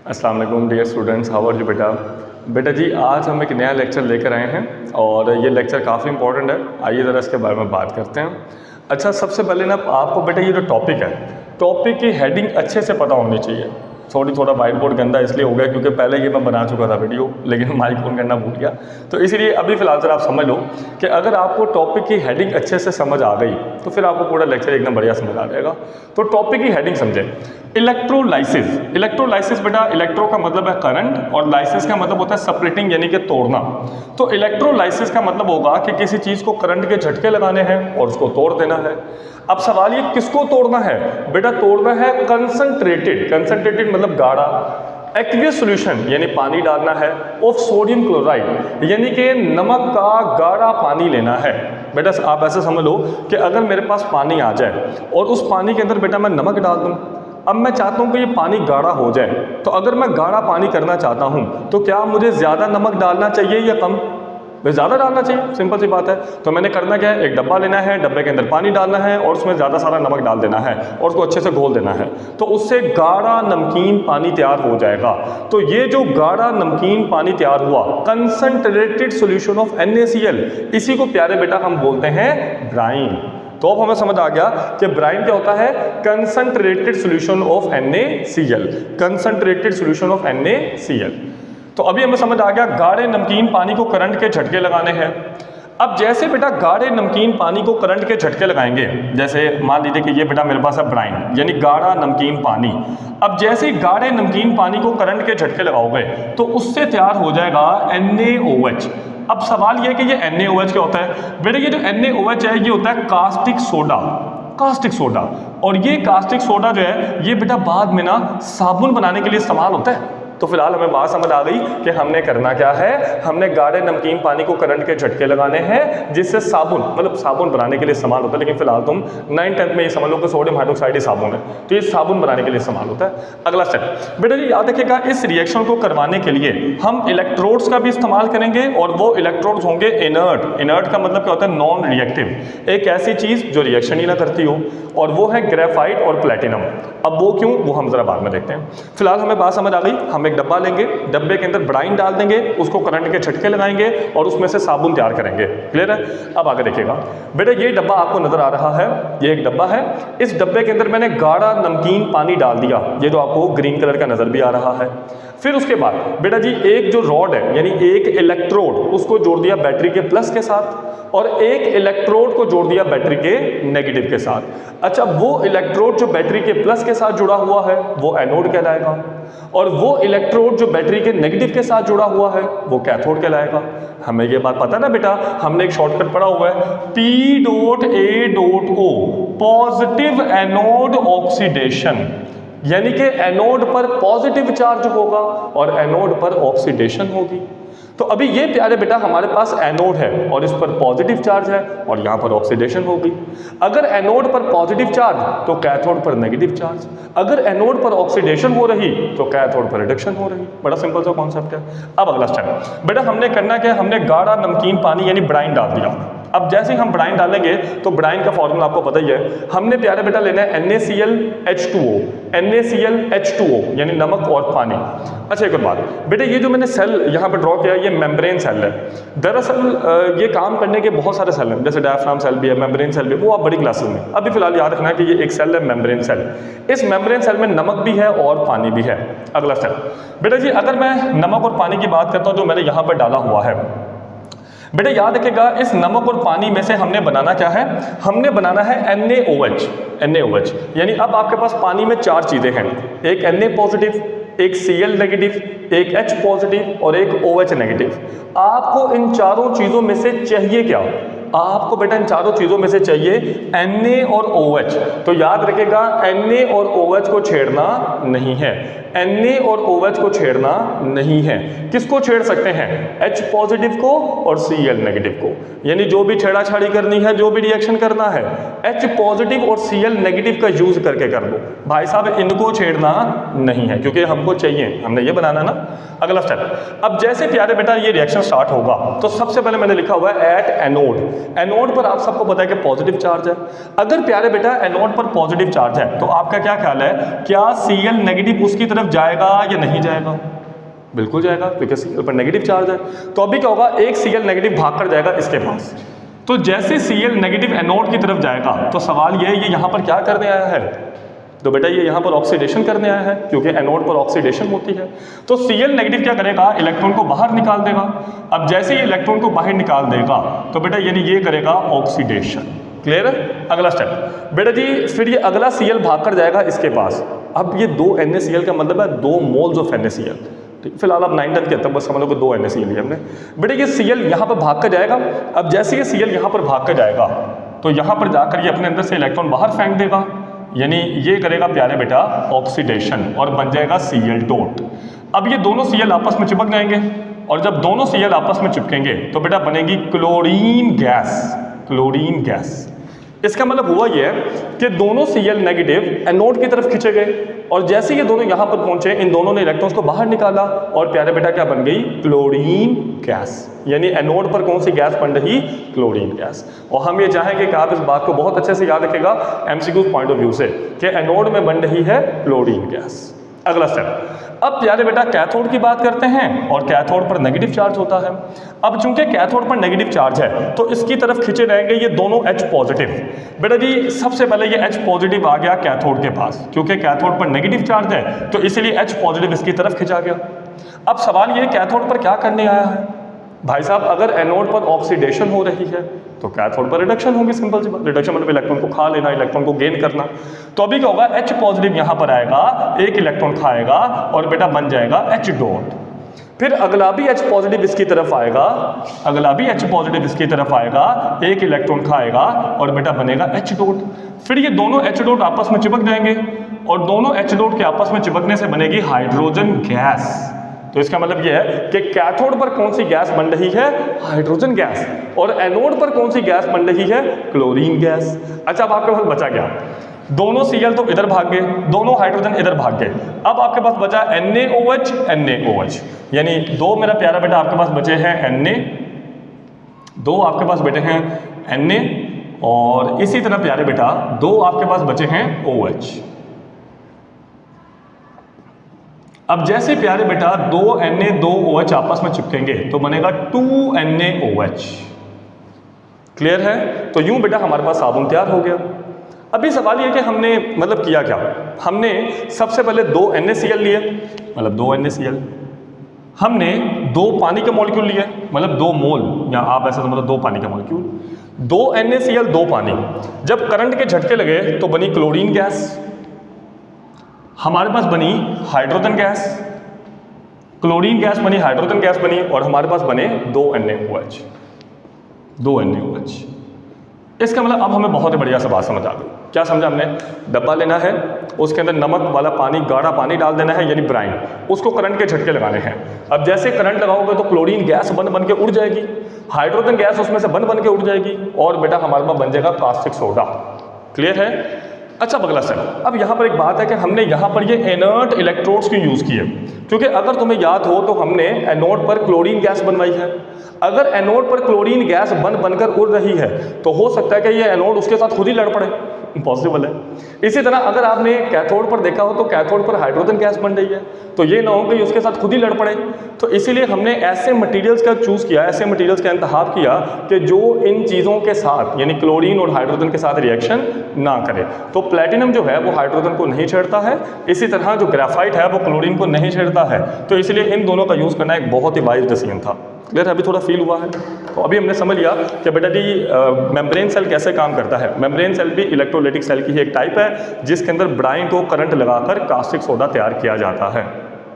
अस्सलाम वालेकुम dear students, how are you बेटा जी आज हम एक नया लेक्चर लेकर आए हैं और ये लेक्चर काफ़ी इंपॉर्टेंट है। आइए ज़रा इसके बारे में बात करते हैं। अच्छा, सबसे पहले ना आपको बेटा ये जो टॉपिक है, टॉपिक की हेडिंग अच्छे से पता होनी चाहिए। थोड़ा वाइट बोर्ड गंदा इसलिए हो गया क्योंकि पहले ये मैं बना चुका था वीडियो, लेकिन माइक ऑन करना भूल गया। तो इसीलिए अभी फ़िलहाल सर आप समझ लो कि अगर आपको टॉपिक की हेडिंग अच्छे से समझ आ गई तो फिर आपको पूरा लेक्चर एकदम बढ़िया समझ आ जाएगा। तो टॉपिक की हेडिंग समझे, इलेक्ट्रोलाइसिस। इलेक्ट्रोलाइसिस बेटा, इलेक्ट्रो का मतलब है करंट और लाइसिस का मतलब होता है सप्लिटिंग यानी कि तोड़ना। तो इलेक्ट्रोलाइसिस का मतलब होगा कि किसी चीज़ को करंट के झटके लगाने हैं और उसको तोड़ देना है। अब सवाल ये किसको तोड़ना है बेटा? तोड़ना है कंसंट्रेटेड मतलब गाढ़ा एक्वियस सॉल्यूशन यानी पानी डालना है ऑफ सोडियम क्लोराइड यानी कि नमक का गाढ़ा पानी लेना है। बेटा आप ऐसे समझ लो कि अगर मेरे पास पानी आ जाए और उस पानी के अंदर बेटा मैं नमक डाल दूं, अब मैं चाहता हूं कि ये पानी गाढ़ा हो जाए, तो अगर मैं गाढ़ा पानी करना चाहता हूं तो क्या मुझे ज़्यादा नमक डालना चाहिए या कम? ज़्यादा डालना चाहिए, सिंपल सी बात है। तो मैंने करना क्या है, एक डब्बा लेना है, डब्बे के अंदर पानी डालना है और उसमें ज़्यादा सारा नमक डाल देना है और उसको अच्छे से घोल देना है, तो उससे गाढ़ा नमकीन पानी तैयार हो जाएगा। तो ये जो गाढ़ा नमकीन पानी तैयार हुआ, कंसंट्रेटेड सॉल्यूशन ऑफ NaCl, इसी को प्यारे बेटा हम बोलते हैं ब्राइन। तो अब हमें समझ आ गया कि ब्राइन क्या होता है, concentrated solution of NaCl, concentrated solution of NaCl। तो अभी हमें समझ आ गया गाढ़े नमकीन पानी को करंट के झटके लगाने हैं। अब जैसे बेटा गाढ़े नमकीन पानी को करंट के झटके लगाएंगे, जैसे मान लीजिए कि ये बेटा मेरे पास है ब्राइन यानी गाढ़ा नमकीन पानी। अब जैसे ही गाढ़े नमकीन पानी को करंट के झटके लगाओगे तो उससे तैयार हो जाएगा NaOH। अब सवाल ये है कि ये NaOH क्या होता है बेटा? ये जो NaOH है ये होता है कास्टिक सोडा। और ये कास्टिक सोडा जो है ये बेटा बाद में ना साबुन बनाने के लिए इस्तेमाल होता है। तो फिलहाल हमें बात समझ आ गई कि हमने करना क्या है, हमने गाढ़े नमकीन पानी को करंट के झटके लगाने हैं जिससे साबुन मतलब साबुन बनाने के लिए इस्तेमाल होता है। लेकिन फिलहाल तुम 9th-10th में ये समझ लो कि सोडियम हाइड्रोक्साइड ही साबुन है, तो ये साबुन बनाने के लिए इस्तेमाल होता है। अगला स्टेप बेटा जी याद रखिएगा, इस रिएक्शन को करवाने के लिए हम इलेक्ट्रोड्स का भी इस्तेमाल करेंगे और वो इलेक्ट्रोड्स होंगे इनर्ट का मतलब क्या होता है, नॉन रिएक्टिव, एक ऐसी चीज़ जो रिएक्शन ही ना करती हो, और वो है ग्रेफाइट और प्लेटिनम। अब वो क्यों, वो हम जरा बाद में देखते हैं। फिलहाल हमें बात समझ आ गई, हम एक डब्बा लेंगे, डब्बे के अंदर ब्राइन डाल देंगे, उसको करंट के झटके लगाएंगे और उसमें से साबुन तैयार करेंगे। क्लियर है? अब आगे देखिएगा बेटा, ये डब्बा आपको नजर आ रहा है, ये एक डब्बा है। इस डब्बे के अंदर मैंने गाढ़ा नमकीन पानी डाल दिया, ये जो आपको ग्रीन कलर का नजर भी आ रहा है। फिर उसके बाद बेटा जी एक जो रॉड है यानी एक इलेक्ट्रोड, उसको जोड़ दिया बैटरी के प्लस के साथ और एक इलेक्ट्रोड को जोड़ दिया बैटरी के नेगेटिव के साथ। अच्छा, वो इलेक्ट्रोड जो बैटरी के प्लस के साथ जुड़ा हुआ है वो एनोड कहलाएगा और वो इलेक्ट्रोड जो बैटरी के नेगेटिव के साथ जुड़ा हुआ है वो कैथोड कहलाएगा। हमें ये बात पता ना बेटा, हमने एक शॉर्टकट पढ़ा हुआ है P.A.O, पॉजिटिव एनोड ऑक्सीडेशन, यानी कि एनोड पर पॉजिटिव चार्ज होगा और एनोड पर ऑक्सीडेशन होगी। तो अभी ये प्यारे बेटा हमारे पास एनोड है और इस पर पॉजिटिव चार्ज है और यहाँ पर ऑक्सीडेशन होगी। अगर एनोड पर पॉजिटिव चार्ज तो कैथोड पर नेगेटिव चार्ज, अगर एनोड पर ऑक्सीडेशन हो रही तो कैथोड पर रिडक्शन हो रही। बड़ा सिंपल सा कॉन्सेप्ट है। अब अगला स्टेप बेटा, हमने करना क्या, हमने गाढ़ा नमकीन पानी यानी ब्राइन डाल दिया। अब जैसे ही हम ब्राइन डालेंगे तो ब्राइन का फॉर्मूला आपको पता ही है, हमने प्यारे बेटा लेना है NaClH2O यानी नमक और पानी। अच्छा एक और बात बेटा, ये जो मैंने सेल यहाँ पे ड्रॉ किया ये मेम्ब्रेन सेल है। दरअसल ये काम करने के बहुत सारे सेल हैं, जैसे डायफ्राम सेल भी है, मेम्ब्रेन सेल भी, वो आप बड़ी क्लासेस में। अभी फिलहाल याद रखना है कि ये एक सेल है मेम्ब्रेन सेल। इस मेम्ब्रेन सेल में नमक भी है और पानी भी है। अगला स्टेप बेटा जी, अगर मैं नमक और पानी की बात करता हूँ जो मैंने यहाँ पर डाला हुआ है, बेटा याद रखिएगा इस नमक और पानी में से हमने बनाना क्या है, हमने बनाना है NaOH यानी अब आपके पास पानी में 4 चीज़ें हैं, एक Na पॉजिटिव, एक Cl नेगेटिव, एक H पॉजिटिव और एक OH नेगेटिव। आपको इन चारों चीज़ों में से चाहिए क्या? आपको बेटा इन चारों चीज़ों में से चाहिए Na और OH। तो याद रखिएगा Na और OH को छेड़ना नहीं है, Na और OH को छेड़ना नहीं है। किसको छेड़ सकते हैं? H पॉजिटिव को और Cl नेगेटिव को, यानी जो भी छेड़ाछाड़ी करनी है, जो भी रिएक्शन करना है, H पॉजिटिव और Cl नेगेटिव का यूज करके कर लो। भाई साहब इनको छेड़ना नहीं है क्योंकि हमको चाहिए, हमने ये बनाना ना। अगला स्टेप, अब जैसे प्यारे बेटा ये रिएक्शन स्टार्ट होगा तो सबसे पहले मैंने लिखा हुआ है एट एनोड। एनोड पर आप सबको पता है कि पॉजिटिव चार्ज है। अगर प्यारे बेटा एनोड पर पॉजिटिव चार्ज है तो आपका क्या ख्याल है, क्या Cl नेगेटिव उसकी तरफ जाएगा या नहीं जाएगा? बिल्कुल जाएगा, क्योंकि Cl पर नेगेटिव चार्ज है। तो अभी क्या होगा, एक Cl नेगेटिव भाग कर जाएगा इसके पास। तो जैसे Cl नेगेटिव एनोड की तरफ जाएगा तो सवाल ये है, ये यहाँ पर क्या करने आया है? तो बेटा ये यहाँ पर ऑक्सीडेशन करने आया है, क्योंकि एनोड पर ऑक्सीडेशन होती है। तो Cl नेगेटिव क्या करेगा, इलेक्ट्रॉन को बाहर निकाल देगा। अब जैसे ही इलेक्ट्रॉन को बाहर निकाल देगा तो बेटा यानी ये करेगा ऑक्सीडेशन। क्लियर है? अगला स्टेप बेटा जी, फिर ये अगला Cl भाग कर जाएगा इसके पास। अब ये 2 NaCl का मतलब है 2 मोल्स ऑफ NaCl। फिलहाल अब 9 10 के तक बस समझ लो कि 2 NaCl लिया हमने। बेटा ये Cl यहाँ पर भाग कर जाएगा। अब जैसे ये Cl यहाँ पर भाग कर जाएगा तो यहाँ पर जाकर ये अपने अंदर से इलेक्ट्रॉन बाहर फेंक देगा, यानी ये करेगा प्यारे बेटा ऑक्सीडेशन और बन जाएगा Cl डॉट। अब ये दोनों Cl आपस में चिपक जाएंगे और जब दोनों Cl आपस में चिपकेंगे तो बेटा बनेगी क्लोरीन गैस। क्लोरीन गैस इसका मतलब हुआ ये कि दोनों Cl नेगेटिव एनोड की तरफ खींचे गए और जैसे ये दोनों यहाँ पर पहुंचे इन दोनों ने इलेक्ट्रॉन्स को बाहर निकाला और प्यारे बेटा क्या बन गई, क्लोरीन गैस। यानी एनोड पर कौन सी गैस बन रही, क्लोरीन गैस। और हम ये चाहेंगे कि आप इस बात को बहुत अच्छे से याद रखिएगा MCQ पॉइंट ऑफ व्यू से कि एनोड में बन रही है क्लोरीन गैस। अगला स्टेप, अब प्यारे बेटा कैथोड की बात करते हैं और कैथोड पर नेगेटिव चार्ज होता है। अब चूंकि कैथोड पर नेगेटिव चार्ज है तो इसकी तरफ खींचे रहेंगे ये दोनों H पॉजिटिव। बेटा जी सबसे पहले ये H पॉजिटिव आ गया कैथोड के पास, क्योंकि कैथोड पर नेगेटिव चार्ज है तो इसलिए H पॉजिटिव इसकी तरफ खिंचा गया। अब सवाल ये कैथोड पर क्या करने आया है भाई साहब, अगर एनोड पर ऑक्सीडेशन हो रही है तो कैथोड पर रिडक्शन होगी। सिंपल सी बात, रिडक्शन मतलब इलेक्ट्रॉन को खा लेना, इलेक्ट्रॉन को गेन करना। तो अभी क्या होगा, H पॉजिटिव यहाँ पर आएगा, एक इलेक्ट्रॉन खाएगा और बेटा बन जाएगा H डॉट। फिर अगला भी H पॉजिटिव इसकी तरफ आएगा, अगला भी H पॉजिटिव इसकी तरफ आएगा, एक इलेक्ट्रॉन खाएगा और बेटा बनेगा H डॉट। फिर ये दोनों H डॉट आपस में चिपक जाएंगे और दोनों H डॉट के आपस में चिपकने से बनेगी हाइड्रोजन गैस। तो इसका मतलब यह है कि कैथोड पर कौन सी गैस बन रही है, हाइड्रोजन गैस, और एनोड पर कौन सी गैस बन रही है, क्लोरीन गैस। अच्छा अब आपके पास बचा क्या, दोनों Cl तो इधर भाग गए, दोनों हाइड्रोजन इधर भाग गए। अब आपके पास बचा NaOH NaOH, यानी 2 मेरा प्यारा बेटा आपके पास बचे हैं Na, 2 आपके पास बेटे हैं Na और इसी तरह प्यारे बेटा 2 आपके पास बचे हैं OH। अब जैसे प्यारे बेटा 2 Na 2 OH आपस में चिपकेंगे तो बनेगा 2 NaOH। क्लियर है? तो यूं बेटा हमारे पास साबुन तैयार हो गया। अभी सवाल ये कि हमने मतलब किया क्या, हमने सबसे पहले 2 NaCl लिए, मतलब 2 NaCl, हमने 2 पानी के मॉलिक्यूल लिए, मतलब 2 मोल, या आप ऐसा समझो 2 पानी के मॉलिक्यूल, 2 NaCl 2 पानी। जब करंट के झटके लगे तो बनी क्लोरीन गैस, हमारे पास बनी हाइड्रोजन गैस, क्लोरीन गैस बनी, हाइड्रोजन गैस बनी और हमारे पास बने 2 NaOH, 2 NaOH। इसका मतलब अब हमें बहुत ही बढ़िया सा बात समझ आ गई। क्या समझा हमने, डब्बा लेना है, उसके अंदर नमक वाला पानी, गाढ़ा पानी डाल देना है यानी ब्राइन, उसको करंट के झटके लगाने हैं। अब जैसे करंट लगाओगे तो क्लोरीन गैस बन बन के उड़ जाएगी, हाइड्रोजन गैस उसमें से बन के उड़ जाएगी और बेटा हमारे पास बन जाएगा कास्टिक सोडा। क्लियर है? अच्छा अगला स्टेप, अब यहाँ पर एक बात है कि हमने यहाँ पर ये इनर्ट इलेक्ट्रोड्स क्यों यूज़ किए, क्योंकि अगर तुम्हें याद हो तो हमने एनोड पर क्लोरीन गैस बनवाई है। अगर एनोड पर क्लोरीन गैस बनकर उड़ रही है तो हो सकता है कि ये एनोड उसके साथ खुद ही लड़ पड़े, पॉसिबल है। इसी तरह अगर आपने कैथोड पर देखा हो तो कैथोड पर हाइड्रोजन गैस बन रही है तो ये ना हो कि उसके साथ खुद ही लड़ पड़े। तो इसीलिए हमने ऐसे मटेरियल्स का चूज़ किया, ऐसे मटेरियल्स का इंतखाब किया कि जो इन चीज़ों के साथ यानी क्लोरीन और हाइड्रोजन के साथ रिएक्शन ना करे। तो प्लेटिनम जो है वो हाइड्रोजन को नहीं छेड़ता है, इसी तरह जो ग्रेफाइट है वो क्लोरीन को नहीं छेड़ता है। तो इसलिए इन दोनों का यूज़ करना एक बहुत ही वाइज डिसीजन था। क्लियर है? अभी थोड़ा फील हुआ है? तो अभी हमने समझ लिया कि बेटा जी मेम्ब्रेन सेल कैसे काम करता है। मेम्ब्रेन सेल भी इलेक्ट्रोलाइटिक सेल की ही एक टाइप है जिसके अंदर ब्राइन को करंट लगाकर कास्टिक सोडा तैयार किया जाता है।